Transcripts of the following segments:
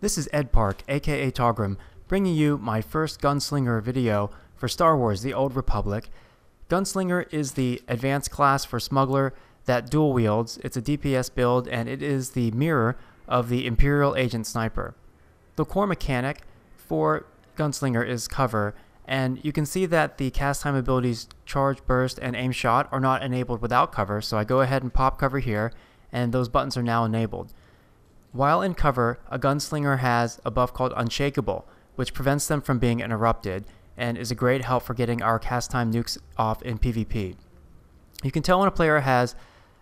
This is Ed Park, aka Taugrim, bringing you my first Gunslinger video for Star Wars: The Old Republic. Gunslinger is the advanced class for Smuggler that dual wields. It's a DPS build, and it is the mirror of the Imperial Agent Sniper. The core mechanic for Gunslinger is cover, and you can see that the cast time abilities Charge, Burst, and Aim Shot are not enabled without cover, so I go ahead and pop cover here, and those buttons are now enabled. While in cover, a Gunslinger has a buff called Unshakable, which prevents them from being interrupted, and is a great help for getting our cast time nukes off in PvP. You can tell when a player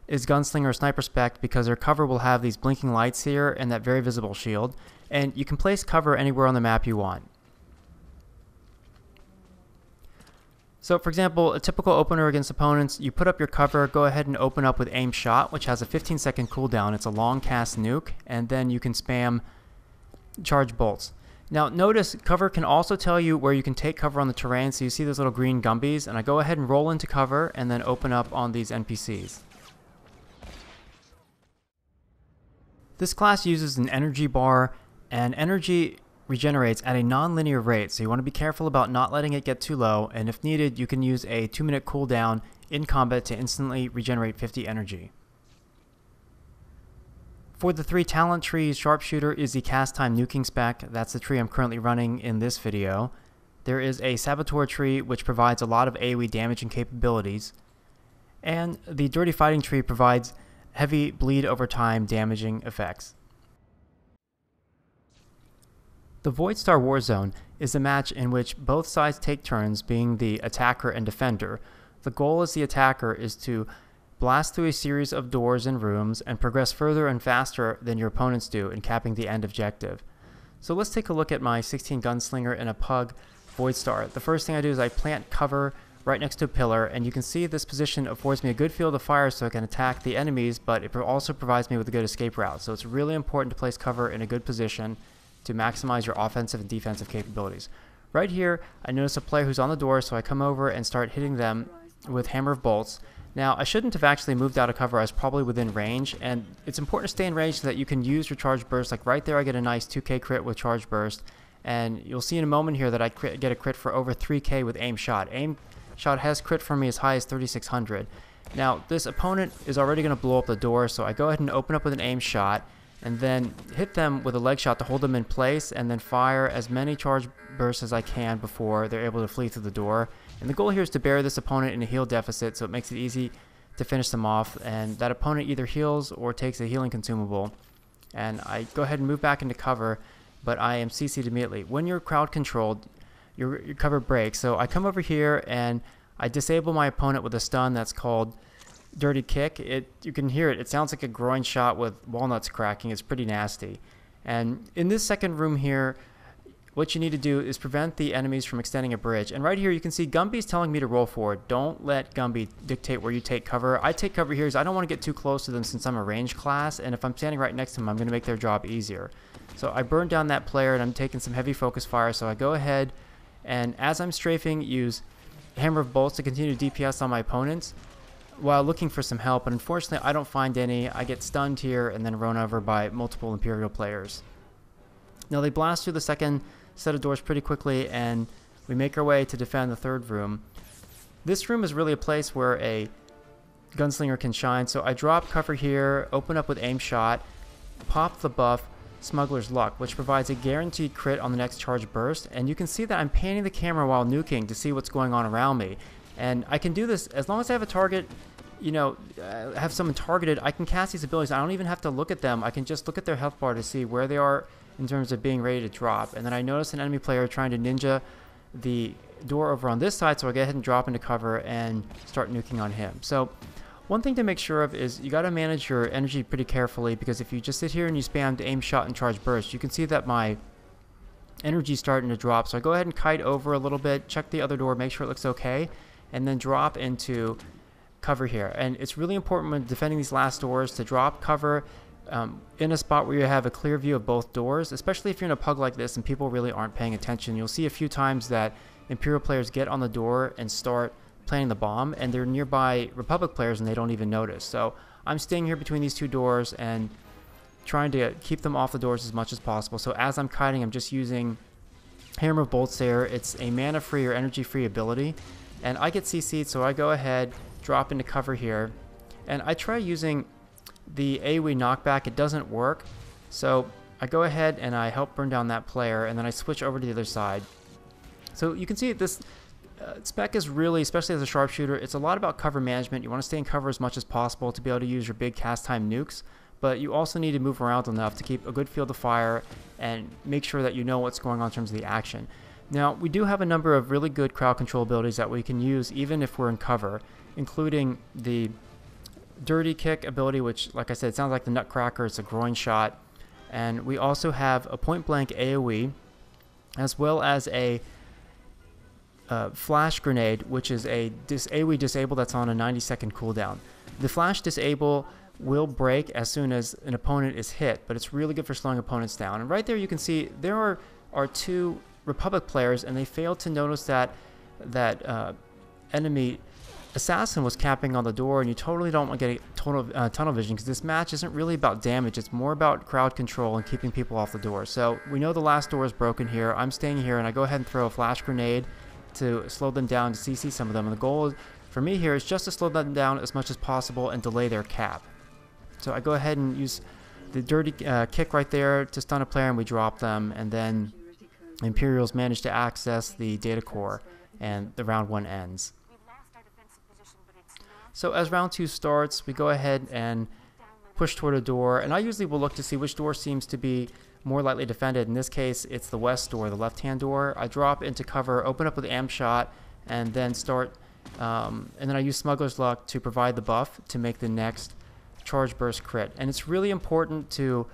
is Gunslinger or Sniper SPEC because their cover will have these blinking lights here and that very visible shield, and you can place cover anywhere on the map you want. So for example, a typical opener against opponents, you put up your cover, go ahead and open up with Aim Shot, which has a 15-second cooldown. It's a long cast nuke, and then you can spam Charge Bolts. Now notice cover can also tell you where you can take cover on the terrain, so you see those little green Gumbies, and I go ahead and roll into cover and then open up on these NPCs. This class uses an energy bar, and energy regenerates at a non-linear rate, so you want to be careful about not letting it get too low, and if needed you can use a 2-minute cooldown in combat to instantly regenerate 50 energy. For the 3 talent trees, Sharpshooter is the cast time nuking spec. That's the tree I'm currently running in this video. There is a SWTOR tree which provides a lot of AoE damaging capabilities, and the Dirty Fighting tree provides heavy bleed over time damaging effects. The Voidstar Warzone is a match in which both sides take turns being the attacker and defender. The goal as the attacker is to blast through a series of doors and rooms and progress further and faster than your opponents do in capping the end objective. So let's take a look at my 16 Gunslinger in a Pug Voidstar. The first thing I do is I plant cover right next to a pillar, and you can see this position affords me a good field of fire so I can attack the enemies, but it also provides me with a good escape route. So it's really important to place cover in a good position to maximize your offensive and defensive capabilities. Right here, I notice a player who's on the door, so I come over and start hitting them with Hammer of Bolts. Now, I shouldn't have actually moved out of cover. I was probably within range, and it's important to stay in range so that you can use your Charge Burst. Like right there, I get a nice 2k crit with Charge Burst, and you'll see in a moment here that I get a crit for over 3k with Aim Shot. Aim Shot has crit for me as high as 3600. Now, this opponent is already going to blow up the door, so I go ahead and open up with an Aim Shot, and then hit them with a leg shot to hold them in place, and then fire as many charge bursts as I can before they're able to flee through the door. And the goal here is to bury this opponent in a heal deficit, so it makes it easy to finish them off, and that opponent either heals or takes a healing consumable. And I go ahead and move back into cover, but I am CC'd immediately. When you're crowd controlled, your cover breaks, so I come over here and I disable my opponent with a stun that's called Dirty Kick. You can hear it. It sounds like a groin shot with walnuts cracking. It's pretty nasty. And in this second room here, what you need to do is prevent the enemies from extending a bridge. And right here you can see Gumby's telling me to roll forward. Don't let Gumby dictate where you take cover. I take cover here because I don't want to get too close to them since I'm a range class, and if I'm standing right next to them, I'm going to make their job easier. So I burn down that player, and I'm taking some heavy focus fire, so I go ahead and as I'm strafing, use Hammer of Bolts to continue DPS on my opponents while looking for some help, but unfortunately I don't find any. I get stunned here and then run over by multiple Imperial players. Now they blast through the second set of doors pretty quickly, and we make our way to defend the third room. This room is really a place where a Gunslinger can shine, so I drop cover here, open up with Aim Shot, pop the buff Smuggler's Luck, which provides a guaranteed crit on the next charge burst, and you can see that I'm panning the camera while nuking to see what's going on around me. And I can do this as long as I have a target, have someone targeted. I can cast these abilities. I don't even have to look at them. I can just look at their health bar to see where they are in terms of being ready to drop. And then I notice an enemy player trying to ninja the door over on this side, so I go ahead and drop into cover and start nuking on him. So one thing to make sure of is you got to manage your energy pretty carefully, because if you just sit here and you spam Aim Shot and Charge Burst, you can see that my energy is starting to drop. So I go ahead and kite over a little bit, check the other door, make sure it looks okay, and then drop into cover here. And it's really important when defending these last doors to drop cover in a spot where you have a clear view of both doors, especially if you're in a pug like this and people really aren't paying attention. You'll see a few times that Imperial players get on the door and start planting the bomb, and they're nearby Republic players and they don't even notice. So I'm staying here between these two doors and trying to keep them off the doors as much as possible. So as I'm kiting, I'm just using Hammer of Bolts there. It's a mana free or energy free ability, and I get CC'd, so I go ahead, drop into cover here, and I try using the AoE knockback. It doesn't work, so I go ahead and I help burn down that player, and then I switch over to the other side. So you can see this SPEC is really, especially as a sharpshooter, it's a lot about cover management. You want to stay in cover as much as possible to be able to use your big cast time nukes, but you also need to move around enough to keep a good field of fire and make sure that you know what's going on in terms of the action. Now, we do have a number of really good crowd control abilities that we can use even if we're in cover, including the Dirty Kick ability, which, like I said, it sounds like the Nutcracker. It's a groin shot. And we also have a point-blank AoE, as well as a Flash Grenade, which is a AoE disable that's on a 90-second cooldown. The Flash Disable will break as soon as an opponent is hit, but it's really good for slowing opponents down. And right there you can see there are two Republic players, and they failed to notice that enemy assassin was capping on the door, and you totally don't want to get tunnel vision, because this match isn't really about damage. It's more about crowd control and keeping people off the door. So we know the last door is broken here. I'm staying here, and I go ahead and throw a Flash Grenade to slow them down, to CC some of them. And the goal for me here is just to slow them down as much as possible and delay their cap. So I go ahead and use the Dirty Kick right there to stun a player, and we drop them, and then Imperials manage to access the data core, and the round 1 ends. So as round 2 starts, we go ahead and push toward a door, and I usually will look to see which door seems to be more lightly defended. In this case, it's the west door, the left-hand door. I drop into cover, open up with Amp Shot, and then start, and then I use Smuggler's Luck to provide the buff to make the next Charge Burst crit. And it's really important to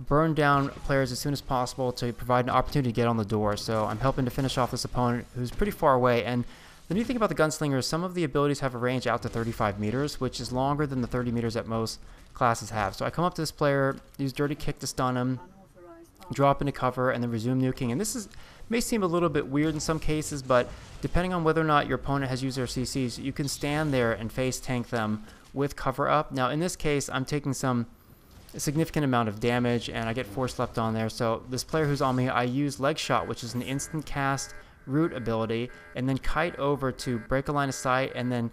burn down players as soon as possible to provide an opportunity to get on the door. So I'm helping to finish off this opponent who's pretty far away. And the neat thing about the Gunslinger is some of the abilities have a range out to 35 meters, which is longer than the 30 meters that most classes have. So I come up to this player, use Dirty Kick to stun him, drop into cover, and then resume nuking. And this may seem a little bit weird in some cases, but depending on whether or not your opponent has used their CCs, you can stand there and face tank them with cover up. Now in this case, I'm taking a significant amount of damage, and I get force left on there. So this player who's on me, I use Leg Shot, which is an instant cast root ability, and then kite over to break a line of sight and then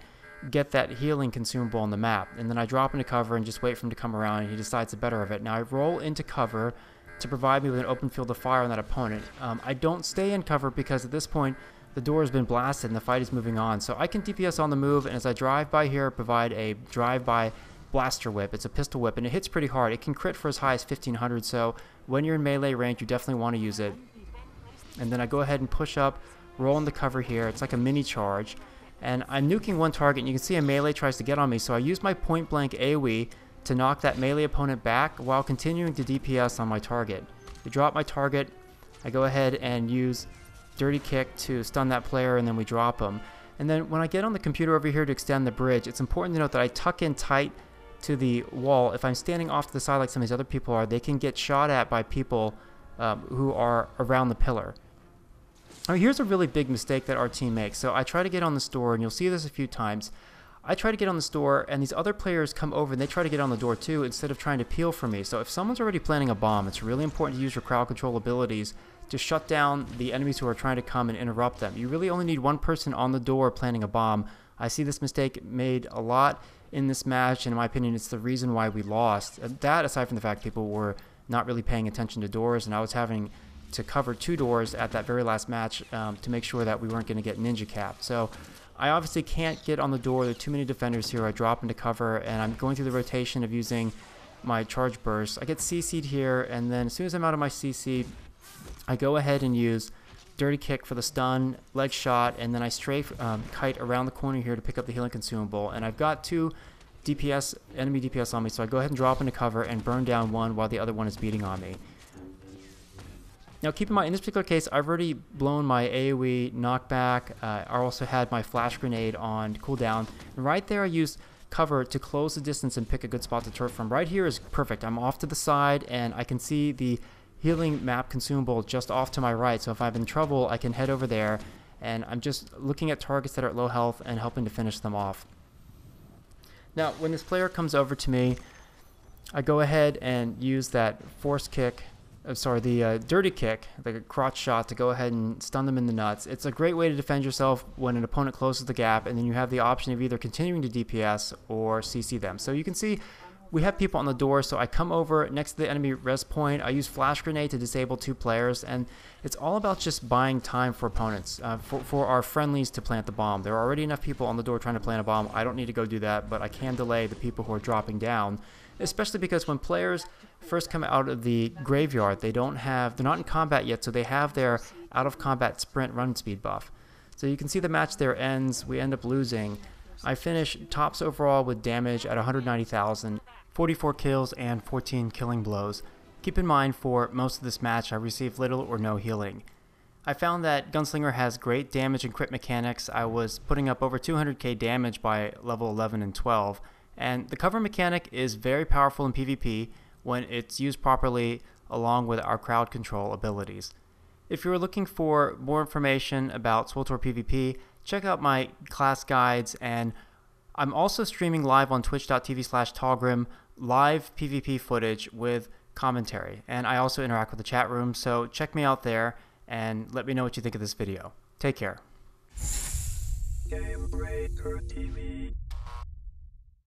get that healing consumable on the map. And then I drop into cover and just wait for him to come around, and he decides the better of it. Now I roll into cover to provide me with an open field of fire on that opponent. I don't stay in cover because at this point the door has been blasted and the fight is moving on. So I can DPS on the move, and as I drive by here, provide a drive-by blaster whip. It's a pistol whip, and it hits pretty hard. It can crit for as high as 1500, so when you're in melee range, you definitely want to use it. And then I go ahead and push up, roll into cover here. It's like a mini charge, and I'm nuking one target, and you can see a melee tries to get on me, so I use my point-blank AoE to knock that melee opponent back while continuing to DPS on my target. We drop my target, I go ahead and use Dirty Kick to stun that player, and then we drop him. And then when I get on the computer over here to extend the bridge, it's important to note that I tuck in tight to the wall. If I'm standing off to the side like some of these other people are, they can get shot at by people who are around the pillar. Now, here's a really big mistake that our team makes. So I try to get on this door, and you'll see this a few times. I try to get on this door, and these other players come over and they try to get on the door too, instead of trying to peel for me. So if someone's already planting a bomb, it's really important to use your crowd control abilities to shut down the enemies who are trying to come and interrupt them. You really only need one person on the door planting a bomb. I see this mistake made a lot in this match, and in my opinion, it's the reason why we lost. That, aside from the fact people were not really paying attention to doors, and I was having to cover 2 doors at that very last match to make sure that we weren't going to get ninja capped. So I obviously can't get on the door. There are too many defenders here. I drop into cover, and I'm going through the rotation of using my charge burst. I get CC'd here, and then as soon as I'm out of my CC, I go ahead and use Dirty Kick for the stun, Leg Shot, and then I strafe kite around the corner here to pick up the healing consumable. And I've got 2 enemy DPS on me, so I go ahead and drop into cover and burn down one while the other one is beating on me. Now keep in mind, in this particular case, I've already blown my AoE knockback. I also had my Flash Grenade on cooldown. And right there I used cover to close the distance and pick a good spot to turret from. Right here is perfect. I'm off to the side, and I can see the healing map consumable just off to my right. So if I'm in trouble, I can head over there, and I'm just looking at targets that are at low health and helping to finish them off. Now, when this player comes over to me, I go ahead and use that dirty kick, like a crotch shot, to go ahead and stun them in the nuts. It's a great way to defend yourself when an opponent closes the gap, and then you have the option of either continuing to DPS or CC them. So you can see we have people on the door, so I come over next to the enemy res point. I use flash grenade to disable 2 players, and it's all about just buying time for opponents, for our friendlies to plant the bomb. There are already enough people on the door trying to plant a bomb. I don't need to go do that, but I can delay the people who are dropping down, especially because when players first come out of the graveyard, they're not in combat yet, so they have their out of combat sprint run speed buff. So you can see the match there ends. We end up losing. I finish tops overall with damage at 190,000, 44 kills and 14 killing blows. Keep in mind, for most of this match I received little or no healing. I found that Gunslinger has great damage and crit mechanics. I was putting up over 200k damage by level 11 and 12, and the cover mechanic is very powerful in PvP when it's used properly along with our crowd control abilities. If you're looking for more information about SWTOR PvP, check out my class guides, and I'm also streaming live on twitch.tv/Taugrim, live PvP footage with commentary, and I also interact with the chat room, so check me out there and let me know what you think of this video. Take care. Game Breaker TV.